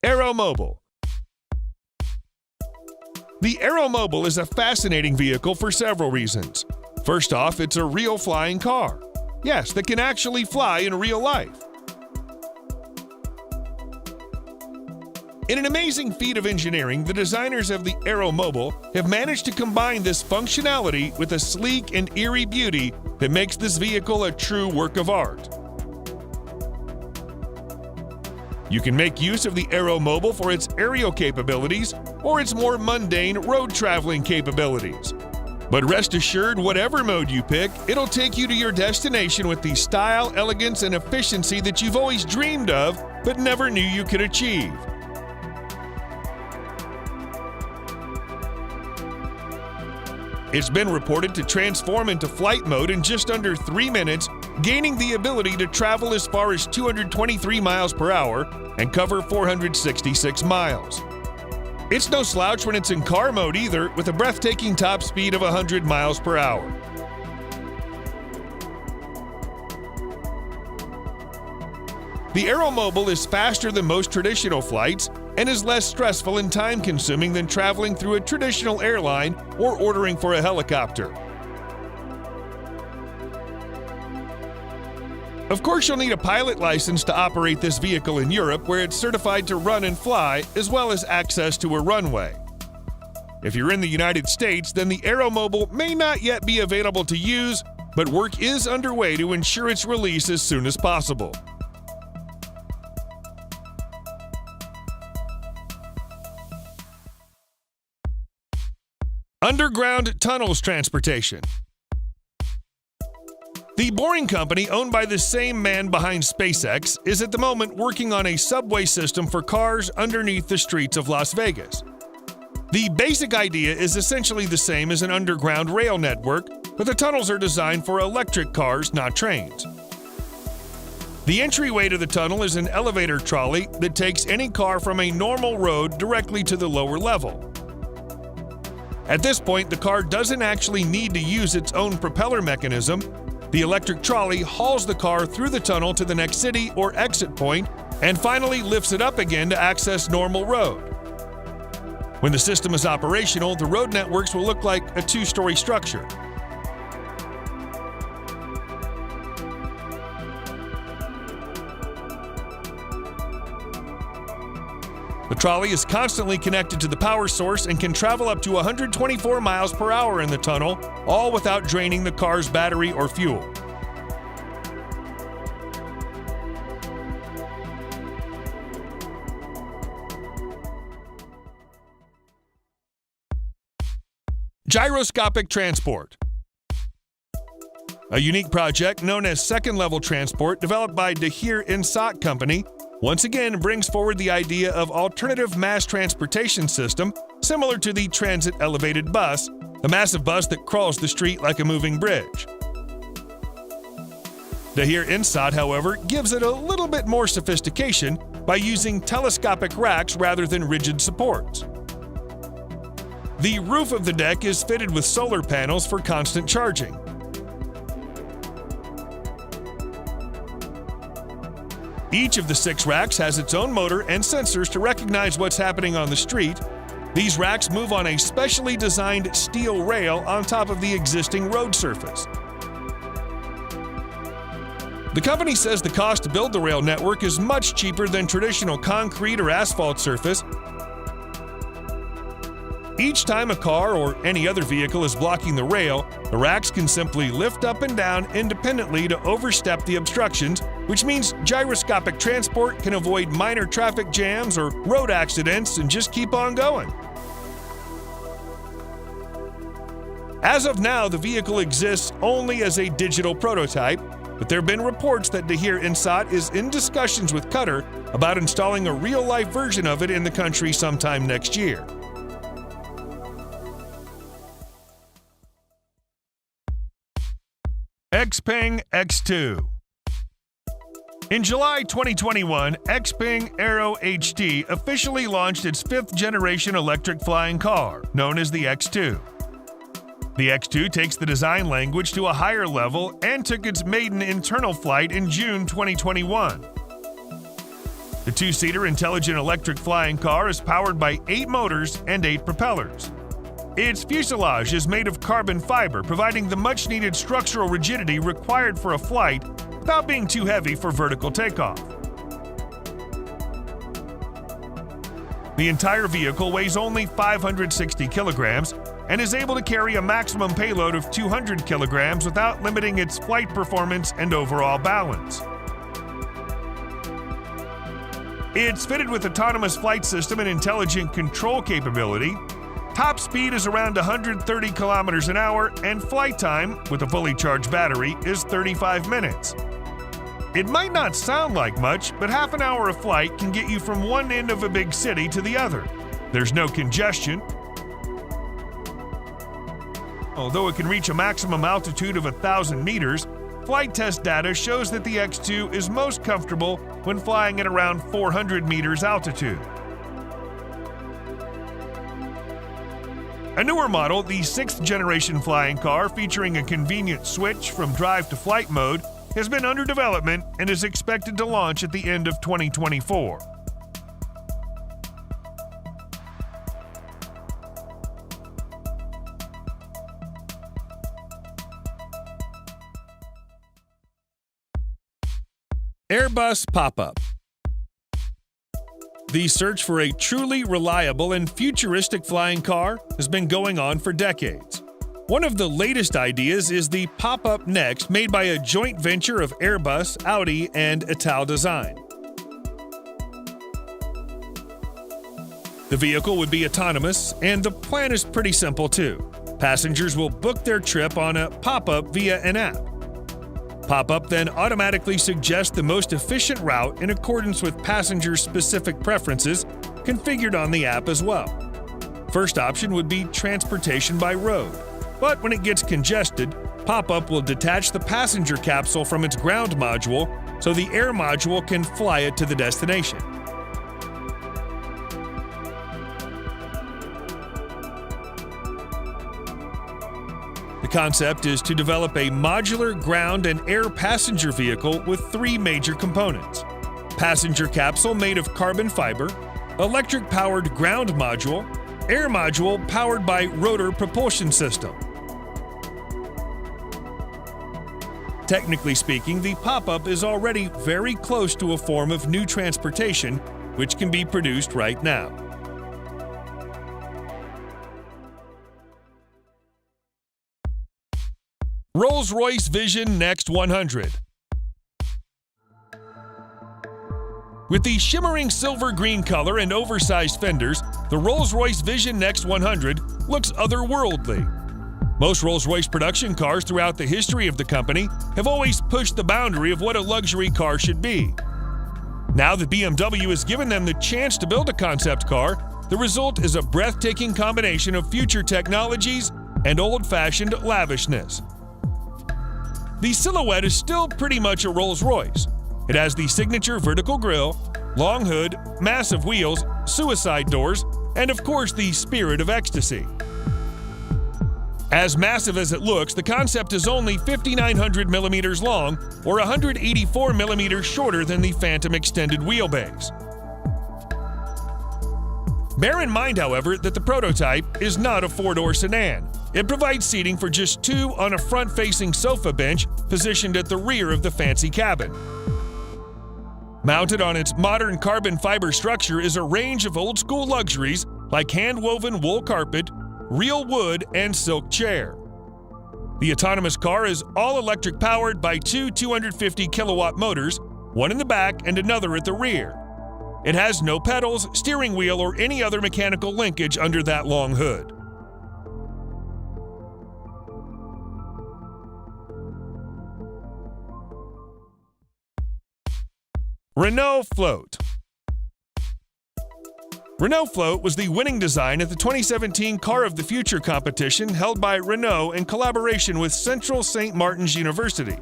Aeromobile. The Aeromobile is a fascinating vehicle for several reasons. First off, it's a real flying car. Yes, that can actually fly in real life. In an amazing feat of engineering, the designers of the Aeromobile have managed to combine this functionality with a sleek and eerie beauty that makes this vehicle a true work of art. You can make use of the Aeromobile for its aerial capabilities or its more mundane road traveling capabilities. But rest assured, whatever mode you pick, it'll take you to your destination with the style, elegance, and efficiency that you've always dreamed of but never knew you could achieve. It's been reported to transform into flight mode in just under 3 minutes, gaining the ability to travel as far as 223 miles per hour and cover 466 miles. It's no slouch when it's in car mode either, with a breathtaking top speed of 100 miles per hour. The Aeromobile is faster than most traditional flights and is less stressful and time-consuming than traveling through a traditional airline or ordering for a helicopter. Of course, you'll need a pilot license to operate this vehicle in Europe, where it's certified to run and fly, as well as access to a runway. If you're in the United States, then the Aeromobile may not yet be available to use, but work is underway to ensure its release as soon as possible. Underground tunnels transportation. The Boring Company, owned by the same man behind SpaceX, is at the moment working on a subway system for cars underneath the streets of Las Vegas. The basic idea is essentially the same as an underground rail network, but the tunnels are designed for electric cars, not trains. The entryway to the tunnel is an elevator trolley that takes any car from a normal road directly to the lower level. At this point, the car doesn't actually need to use its own propeller mechanism. The electric trolley hauls the car through the tunnel to the next city or exit point and finally lifts it up again to access normal road. When the system is operational, the road networks will look like a 2-story structure. The trolley is constantly connected to the power source and can travel up to 124 miles per hour in the tunnel, all without draining the car's battery or fuel. Gyroscopic transport. A unique project known as second-level transport developed by Dahir Insat Company once again brings forward the idea of alternative mass transportation system similar to the transit elevated bus, a massive bus that crawls the street like a moving bridge. Dahir Insat, however, gives it a little bit more sophistication by using telescopic racks rather than rigid supports. The roof of the deck is fitted with solar panels for constant charging. Each of the 6 racks has its own motor and sensors to recognize what's happening on the street. These racks move on a specially designed steel rail on top of the existing road surface. The company says the cost to build the rail network is much cheaper than traditional concrete or asphalt surface. Each time a car or any other vehicle is blocking the rail, the racks can simply lift up and down independently to overstep the obstructions, which means gyroscopic transport can avoid minor traffic jams or road accidents and just keep on going. As of now, the vehicle exists only as a digital prototype, but there have been reports that Dahir Insat is in discussions with Qatar about installing a real-life version of it in the country sometime next year. Xpeng X2. In July 2021, Xpeng Aero HD officially launched its 5th-generation electric flying car, known as the X2. The X2 takes the design language to a higher level and took its maiden internal flight in June 2021. The two-seater intelligent electric flying car is powered by 8 motors and 8 propellers. Its fuselage is made of carbon fiber, providing the much-needed structural rigidity required for a flight without being too heavy for vertical takeoff. The entire vehicle weighs only 560 kilograms and is able to carry a maximum payload of 200 kilograms without limiting its flight performance and overall balance. It's fitted with autonomous flight system and intelligent control capability. Top speed is around 130 kilometers an hour, and flight time, with a fully charged battery, is 35 minutes. It might not sound like much, but half an hour of flight can get you from one end of a big city to the other. There's no congestion. Although it can reach a maximum altitude of 1,000 meters, flight test data shows that the X2 is most comfortable when flying at around 400 meters altitude. A newer model, the 6th generation flying car featuring a convenient switch from drive to flight mode, has been under development and is expected to launch at the end of 2024. Airbus Pop-Up. The search for a truly reliable and futuristic flying car has been going on for decades. One of the latest ideas is the Pop-Up Next, made by a joint venture of Airbus, Audi, and Italdesign. The vehicle would be autonomous, and the plan is pretty simple too. Passengers will book their trip on a pop-up via an app. Pop-Up then automatically suggests the most efficient route in accordance with passengers' specific preferences, configured on the app as well. First option would be transportation by road, but when it gets congested, Pop-Up will detach the passenger capsule from its ground module so the air module can fly it to the destination. The concept is to develop a modular ground and air passenger vehicle with 3 major components: passenger capsule made of carbon fiber, electric-powered ground module, air module powered by rotor propulsion system. Technically speaking, the Pop-Up is already very close to a form of new transportation, which can be produced right now. Rolls-Royce Vision Next 100. With the shimmering silver-green color and oversized fenders, the Rolls-Royce Vision Next 100 looks otherworldly. Most Rolls-Royce production cars throughout the history of the company have always pushed the boundary of what a luxury car should be. Now that BMW has given them the chance to build a concept car, the result is a breathtaking combination of future technologies and old-fashioned lavishness. The silhouette is still pretty much a Rolls-Royce. It has the signature vertical grille, long hood, massive wheels, suicide doors, and of course the spirit of ecstasy. As massive as it looks, the concept is only 5,900 millimeters long, or 184 millimeters shorter than the Phantom extended wheelbase. Bear in mind, however, that the prototype is not a 4-door sedan. It provides seating for just 2 on a front-facing sofa bench positioned at the rear of the fancy cabin. Mounted on its modern carbon fiber structure is a range of old-school luxuries like hand-woven wool carpet, real wood, and silk chair. The autonomous car is all-electric powered by 2 250-kilowatt motors, one in the back and another at the rear. It has no pedals, steering wheel, or any other mechanical linkage under that long hood. Renault Float. Renault Float was the winning design at the 2017 Car of the Future competition held by Renault in collaboration with Central St. Martin's University.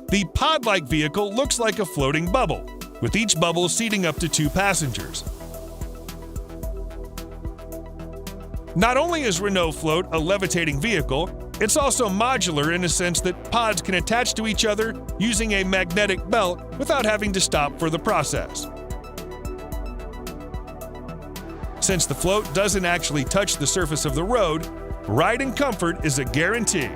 The pod-like vehicle looks like a floating bubble, with each bubble seating up to 2 passengers. Not only is Renault Float a levitating vehicle, It's also modular in a sense that pods can attach to each other using a magnetic belt without having to stop for the process. Since the float doesn't actually touch the surface of the road, ride and comfort is a guarantee.